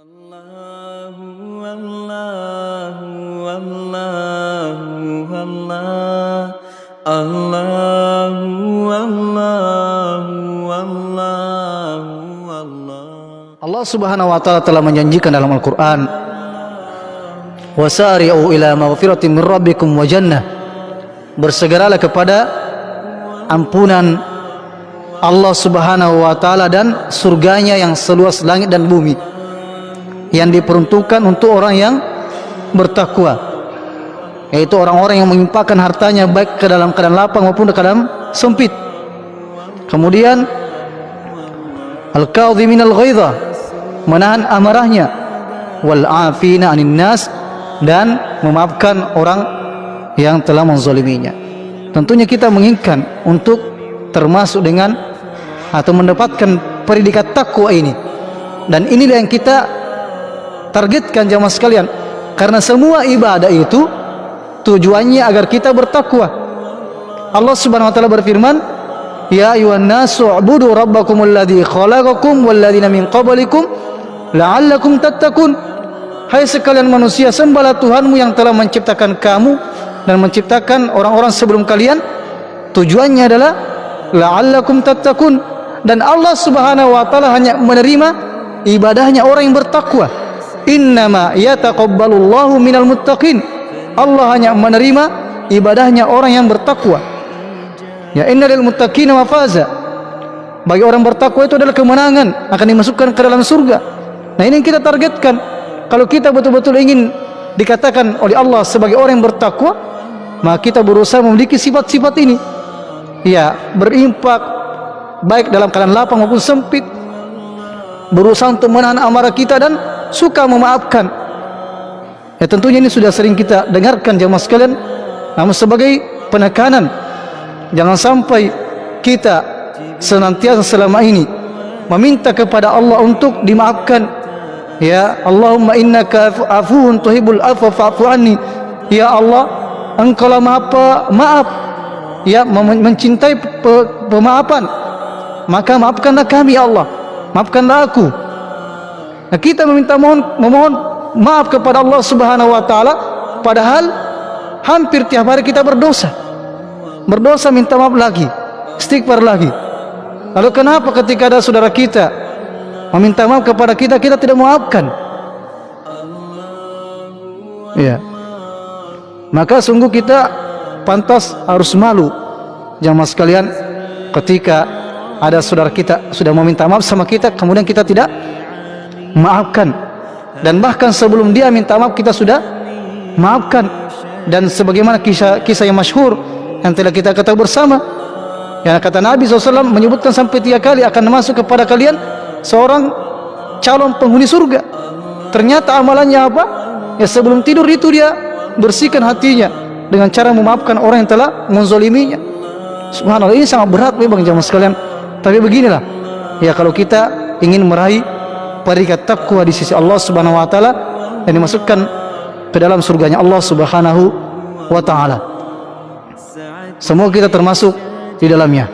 Allahu Allahu Allahu Allah Allahu Allahu Allahu Allah. Allah Subhanahu wa taala telah menjanjikan dalam Al-Qur'an, wasari'u ila maghfiratin min rabbikum wa jannah. Bersegeralah kepada ampunan Allah Subhanahu wa taala dan surganya yang seluas langit dan bumi, yang diperuntukkan untuk orang yang bertakwa, yaitu orang-orang yang mengimpakkan hartanya baik ke dalam keadaan lapang maupun ke dalam sempit. Kemudian al-kadhiminal ghaidha, menahan amarahnya, wal 'afina 'anil nas, dan memaafkan orang yang telah menzaliminya. Tentunya kita menginginkan untuk termasuk dengan atau mendapatkan predikat takwa ini, dan inilah yang kita targetkan jamaah sekalian, karena semua ibadah itu tujuannya agar kita bertakwa. Allah Subhanahu wa taala berfirman, ya ayuhan nasu ubudu rabbakumul ladzi khalaqakum wal ladzina min qablikum la'allakum tattaqun. Hai sekalian manusia, sembahlah Tuhanmu yang telah menciptakan kamu dan menciptakan orang-orang sebelum kalian. Tujuannya adalah la'allakum tattaqun, dan Allah Subhanahu wa taala hanya menerima ibadahnya orang yang bertakwa. Innama yataqabbalullahu minal muttaqin. Allah hanya menerima ibadahnya orang yang bertakwa. Ya innal muttaqina mafaza. Bagi orang bertakwa itu adalah kemenangan, akan dimasukkan ke dalam surga. Nah, ini yang kita targetkan. Kalau kita betul-betul ingin dikatakan oleh Allah sebagai orang yang bertakwa, maka kita berusaha memiliki sifat-sifat ini. Ya, berimpak baik dalam keadaan lapang maupun sempit, berusaha untuk menahan amarah kita dan suka memaafkan. Ya, tentunya ini sudah sering kita dengarkan jamaah sekalian, namun sebagai penekanan, jangan sampai kita senantiasa selama ini meminta kepada Allah untuk dimaafkan. Ya Allahumma innaka afuwun tuhibbul afwa fa'fu anni. Ya Allah, Engkau lah maaf, ya, mencintai pemaafan, maka maafkanlah kami ya Allah, maafkanlah aku. Nah, kita memohon maaf kepada Allah Subhanahu wa taala, padahal hampir tiap hari kita berdosa minta maaf lagi, istighfar lagi. Lalu kenapa ketika ada saudara kita meminta maaf kepada kita, kita tidak memaafkan? Ya, maka sungguh kita pantas harus malu jamaah sekalian, ketika ada saudara kita sudah meminta maaf sama kita, kemudian kita tidak maafkan, dan bahkan sebelum dia minta maaf kita sudah maafkan. Dan sebagaimana kisah yang masyhur yang telah kita ketahui bersama, yang kata Nabi SAW menyebutkan sampai 3 kali akan masuk kepada kalian seorang calon penghuni surga. Ternyata amalannya apa? Ya, sebelum tidur itu dia bersihkan hatinya dengan cara memaafkan orang yang telah menzaliminya. Subhanallah, ini sangat berat memang jamaah sekalian. Tapi beginilah, ya, kalau kita ingin meraih predikat takwa di sisi Allah Subhanahu wa taala dan dimasukkan ke dalam surganya Allah Subhanahu wa taala, semoga kita termasuk di dalamnya.